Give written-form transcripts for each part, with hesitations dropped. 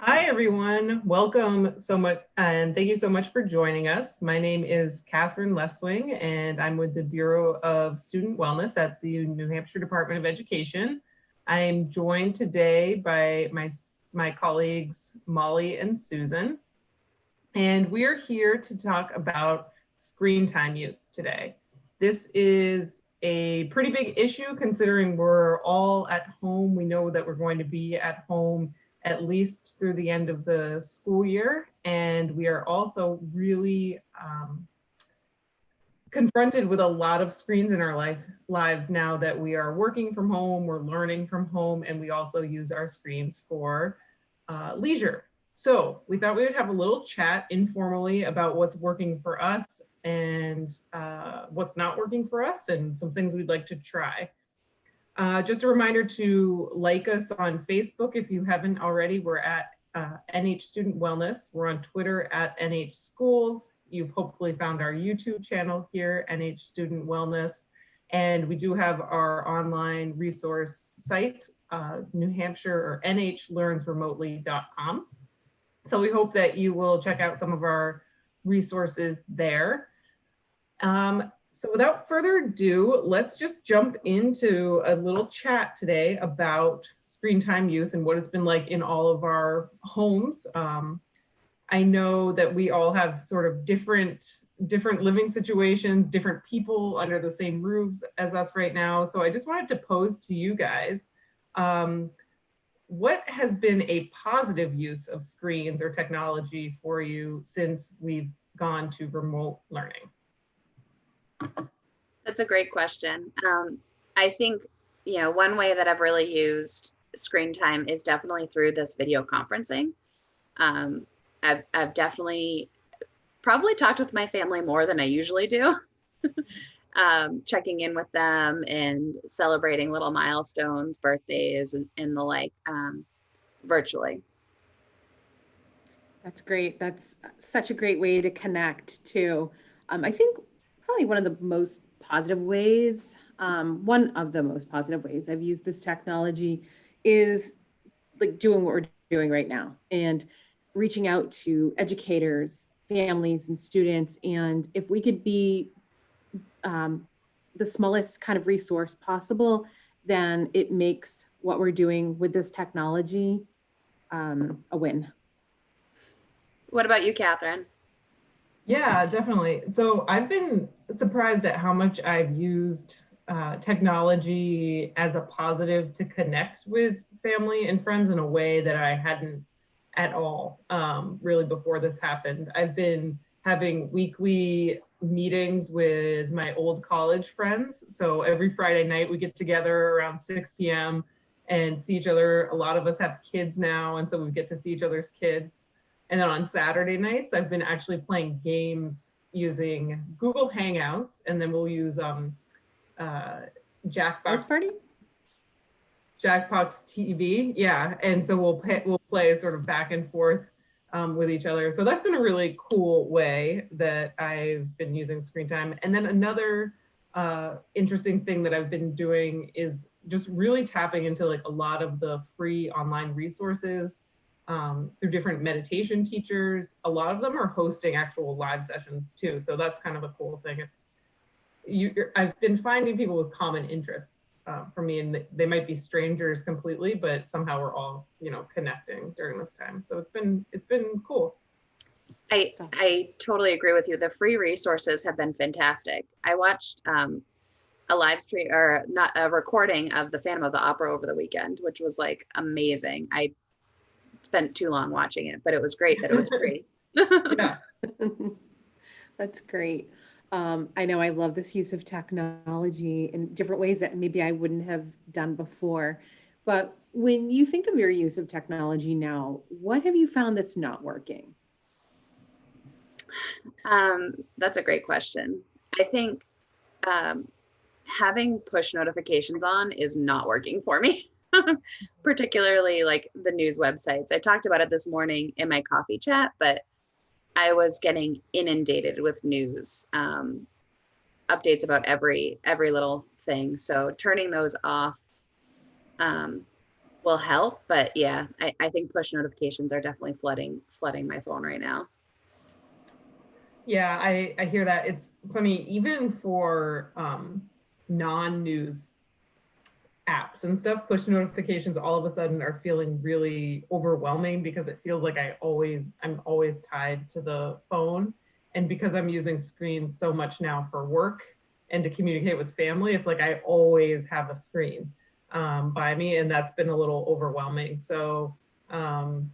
Hi, everyone. Welcome so much, and thank you so much for joining us. My name is Catherine Leswing, and I'm with the Bureau of Student Wellness at the New Hampshire Department of Education. I am joined today by my colleagues, Molly and Susan, and we are here to talk about screen time use today. This is a pretty big issue considering we're all at home. We know that we're going to be at home at least through the end of the school year. And we are also really confronted with a lot of screens in our lives now that we are working from home, we're learning from home, and we also use our screens for leisure. So we thought we would have a little chat informally about what's working for us and what's not working for us and some things we'd like to try. Just a reminder to like us on Facebook if you haven't already. We're at NH Student Wellness. We're on Twitter at NH Schools. You've hopefully found our YouTube channel here, NH Student Wellness. And we do have our online resource site, New Hampshire or nhlearnsremotely.com. So we hope that you will check out some of our resources there. So without further ado, let's just jump into a little chat today about screen time use and what it's been like in all of our homes. I know that we all have sort of different living situations, different people under the same roofs as us right now. So I just wanted to pose to you guys, what has been a positive use of screens or technology for you since we've gone to remote learning? That's a great question. I think, one way that I've really used screen time is definitely through this video conferencing. I've definitely probably talked with my family more than I usually do, checking in with them and celebrating little milestones, birthdays, and the like, virtually. That's great. That's such a great way to connect too. I think probably one of the most positive ways, one of the most positive ways I've used this technology is like doing what we're doing right now and reaching out to educators, families, and students. And if we could be the smallest kind of resource possible, then it makes what we're doing with this technology a win. What about you, Catherine? Yeah, definitely. So I've been surprised at how much I've used technology as a positive to connect with family and friends in a way that I hadn't at all really before this happened. I've been having weekly meetings with my old college friends. So every Friday night we get together around 6 p.m. and see each other. A lot of us have kids now, and so we get to see each other's kids. And then on Saturday nights, I've been actually playing games using Google Hangouts, and then we'll use House party? Jackbox TV, yeah. And so we'll play sort of back and forth with each other. So that's been a really cool way that I've been using screen time. And then another interesting thing that I've been doing is just really tapping into like a lot of the free online resources through different meditation teachers. A lot of them are hosting actual live sessions too. So that's kind of a cool thing. I've been finding people with common interests for me, and they might be strangers completely, but somehow we're all, connecting during this time. So it's been cool. I totally agree with you. The free resources have been fantastic. I watched a live stream or not a recording of the Phantom of the Opera over the weekend, which was like amazing. I spent too long watching it, but it was great that it was free. Yeah. That's great. I know I love this use of technology in different ways that maybe I wouldn't have done before. But when you think of your use of technology now, what have you found that's not working? That's a great question. I think having push notifications on is not working for me, particularly like the news websites. I talked about it this morning in my coffee chat, but I was getting inundated with news, updates about every little thing. So turning those off will help. But yeah, I think push notifications are definitely flooding my phone right now. Yeah, I hear that. It's funny, even for non-news apps and stuff, push notifications all of a sudden are feeling really overwhelming because it feels like I'm always tied to the phone. And because I'm using screens so much now for work and to communicate with family, it's like I always have a screen by me, and that's been a little overwhelming. So um,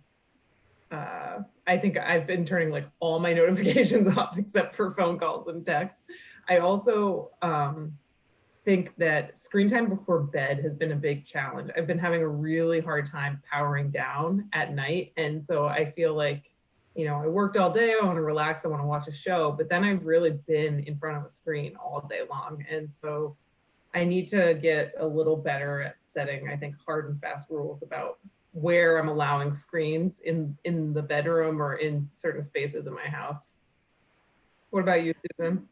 I think I've been turning like all my notifications off except for phone calls and texts. I also think that screen time before bed has been a big challenge. I've been having a really hard time powering down at night. And so I feel like, I worked all day, I want to relax, I want to watch a show, but then I've really been in front of a screen all day long. And so I need to get a little better at setting, I think, hard and fast rules about where I'm allowing screens in the bedroom or in certain spaces in my house. What about you, Susan?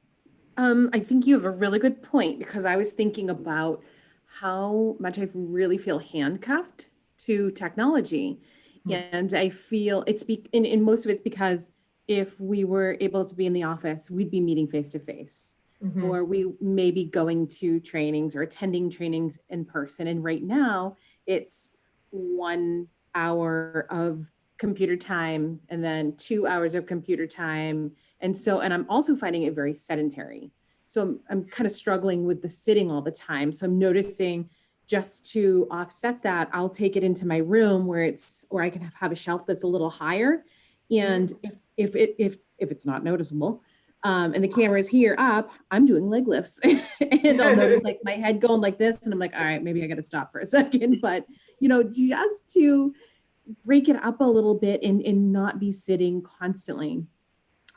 I think you have a really good point because I was thinking about how much I really feel handcuffed to technology. Hmm. And I feel in most of it's because if we were able to be in the office, we'd be meeting face to face, Mm-hmm. or we may be going to trainings or attending trainings in person. And right now it's 1 hour of computer time and then 2 hours of computer time. And I'm also finding it very sedentary. So I'm kind of struggling with the sitting all the time. So I'm noticing, just to offset that, I'll take it into my room where I can have a shelf that's a little higher. And if it's not noticeable, and the camera is here up, I'm doing leg lifts and I'll notice like my head going like this. And I'm like, all right, maybe I got to stop for a second. But, just to break it up a little bit and not be sitting constantly.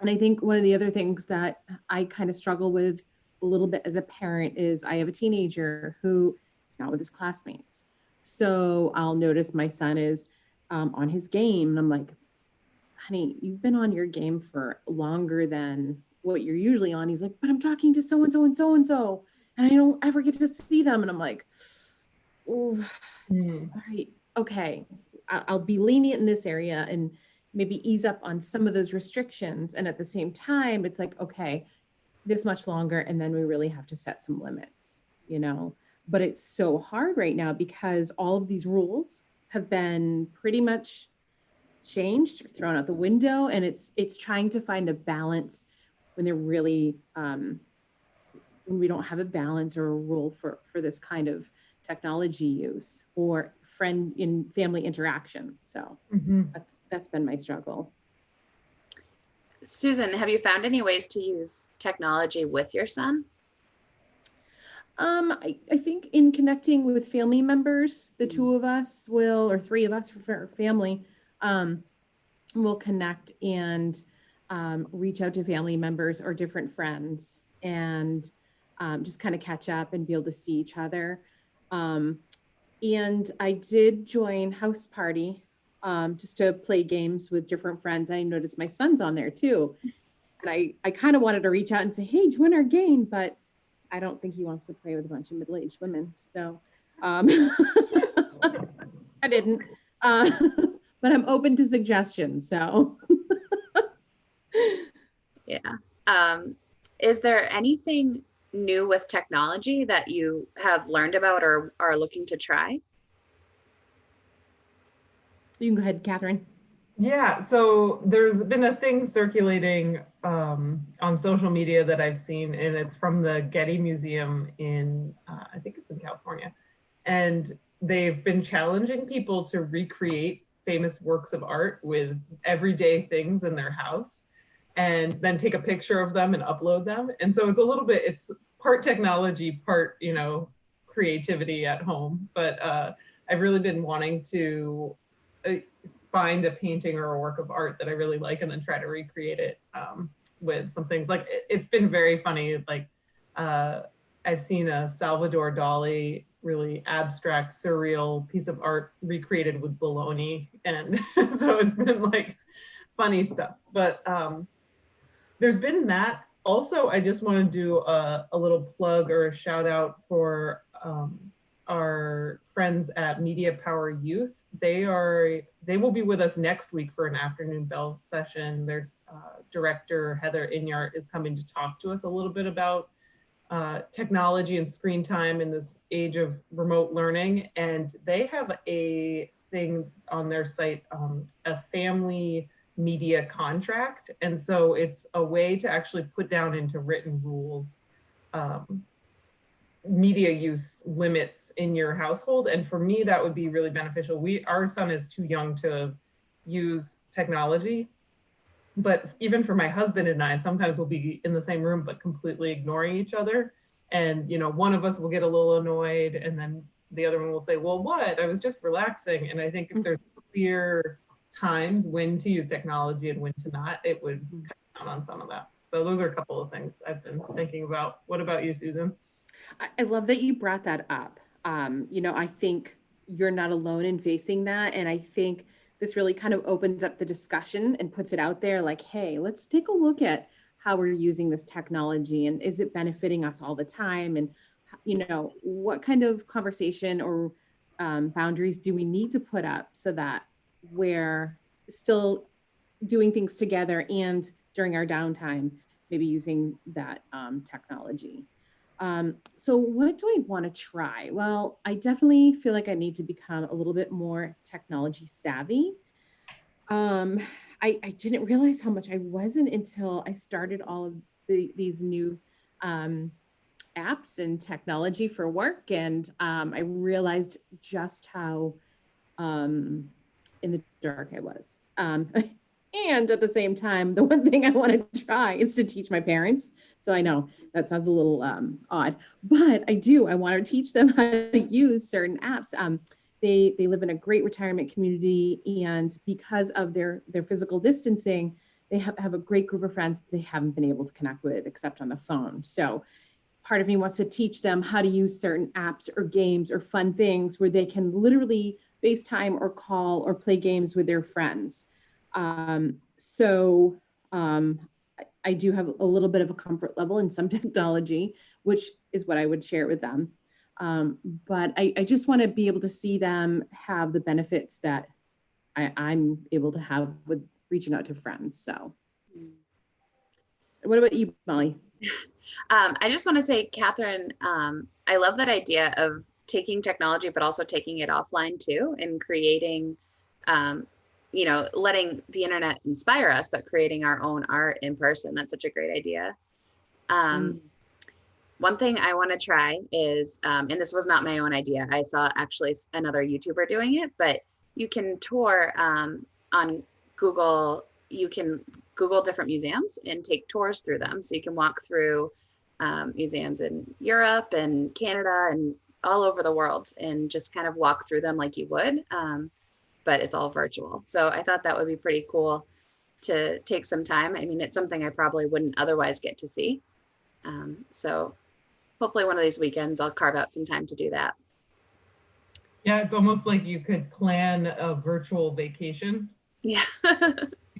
And I think one of the other things that I kind of struggle with a little bit as a parent is I have a teenager who is not with his classmates. So I'll notice my son is on his game. And I'm like, honey, you've been on your game for longer than what you're usually on. He's like, but I'm talking to so and so and so and so, and I don't ever get to see them. And I'm like, oh, all right, okay, I'll be lenient in this area and maybe ease up on some of those restrictions. And at the same time, it's like, okay, this much longer. And then we really have to set some limits. But it's so hard right now because all of these rules have been pretty much changed or thrown out the window. And it's trying to find a balance when they're really, when we don't have a balance or a rule for this kind of technology use or friend in family interaction. So Mm-hmm. that's been my struggle. Susan, have you found any ways to use technology with your son? I think in connecting with family members, the two of us will, or three of us for family, will connect and reach out to family members or different friends and just kind of catch up and be able to see each other. And I did join House Party just to play games with different friends. I noticed my son's on there too. And I kind of wanted to reach out and say, hey, join our game, but I don't think he wants to play with a bunch of middle-aged women. So I didn't. But I'm open to suggestions. So Yeah. Is there anything new with technology that you have learned about or are looking to try? you can go ahead, Catherine. Yeah, so there's been a thing circulating on social media that I've seen, and it's from the Getty Museum in, I think it's in California. And they've been challenging people to recreate famous works of art with everyday things in their house and then take a picture of them and upload them. And so it's part technology, part, creativity at home. But I've really been wanting to find a painting or a work of art that I really like and then try to recreate it with some things. Like it's been very funny. Like I've seen a Salvador Dali really abstract, surreal piece of art recreated with bologna. And so it's been like funny stuff. But there's been that. Also, I just want to do a little plug or a shout out for our friends at Media Power Youth. They will be with us next week for an afternoon bell session. Their director, Heather Inyart, is coming to talk to us a little bit about technology and screen time in this age of remote learning. And they have a thing on their site, a family media contract. And so it's a way to actually put down into written rules media use limits in your household. And for me, that would be really beneficial. Our son is too young to use technology, but even for my husband and I, sometimes we'll be in the same room, but completely ignoring each other. And, one of us will get a little annoyed and then the other one will say, well, what? I was just relaxing. And I think if there's clear times when to use technology and when to not, it would cut down on some of that. So those are a couple of things I've been thinking about. What about you, Susan? I love that you brought that up. I think you're not alone in facing that. And I think this really kind of opens up the discussion and puts it out there like, hey, let's take a look at how we're using this technology and is it benefiting us all the time? And, what kind of conversation or boundaries do we need to put up so that we're still doing things together and during our downtime, maybe using that technology. So what do I want to try? Well, I definitely feel like I need to become a little bit more technology savvy. I didn't realize how much I wasn't until I started all of these new apps and technology for work. And I realized just how in the dark I was. And at the same time, the one thing I want to try is to teach my parents. So I know that sounds a little odd, but I want to teach them how to use certain apps. They live in a great retirement community, and because of their physical distancing, they have a great group of friends that they haven't been able to connect with except on the phone. So part of me wants to teach them how to use certain apps or games or fun things where they can literally FaceTime or call or play games with their friends. So I do have a little bit of a comfort level in some technology, which is what I would share with them. But I just want to be able to see them have the benefits that I'm able to have with reaching out to friends. So what about you, Molly? I just want to say, Catherine, I love that idea of taking technology, but also taking it offline too, and creating, letting the internet inspire us, but creating our own art in person. That's such a great idea. One thing I want to try is, and this was not my own idea, I saw actually another YouTuber doing it, but you can tour on Google, you can Google different museums and take tours through them. So you can walk through museums in Europe and Canada and all over the world and just kind of walk through them like you would, but it's all virtual. So I thought that would be pretty cool to take some time. I mean, it's something I probably wouldn't otherwise get to see. So hopefully one of these weekends I'll carve out some time to do that. Yeah, it's almost like you could plan a virtual vacation. Yeah.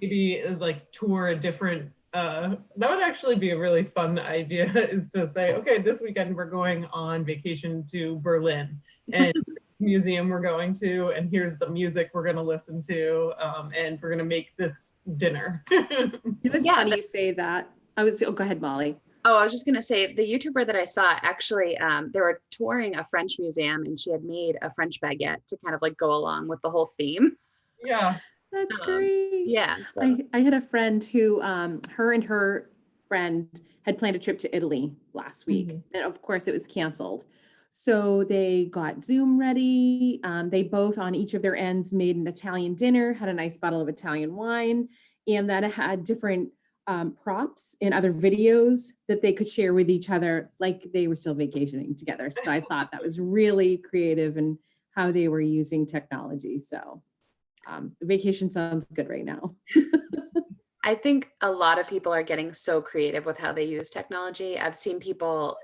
Maybe like tour a different, that would actually be a really fun idea, is to say, okay, this weekend we're going on vacation to Berlin and museum we're going to, and here's the music we're going to listen to, and we're going to make this dinner. It's funny you say that. Go ahead, Molly. Oh, I was just going to say, the YouTuber that I saw, actually, they were touring a French museum and she had made a French baguette to kind of like go along with the whole theme. Yeah. That's great. Yeah. So. I had a friend who, her and her friend had planned a trip to Italy last week. And of course it was canceled. So they got Zoom ready. They both on each of their ends made an Italian dinner, had a nice bottle of Italian wine, and that had different props and other videos that they could share with each other like they were still vacationing together. So I thought that was really creative in how they were using technology. So the vacation sounds good right now. I think a lot of people are getting so creative with how they use technology. I've seen people,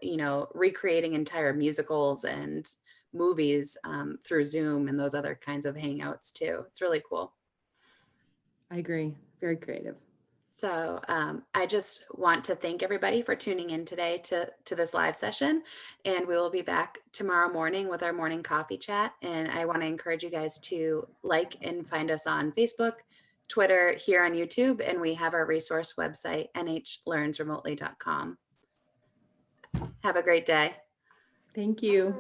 recreating entire musicals and movies through Zoom and those other kinds of hangouts too. It's really cool. I agree. Very creative. So I just want to thank everybody for tuning in today to this live session. And we will be back tomorrow morning with our morning coffee chat. And I want to encourage you guys to like and find us on Facebook, Twitter, here on YouTube. And we have our resource website, nhlearnsremotely.com. Have a great day. Thank you.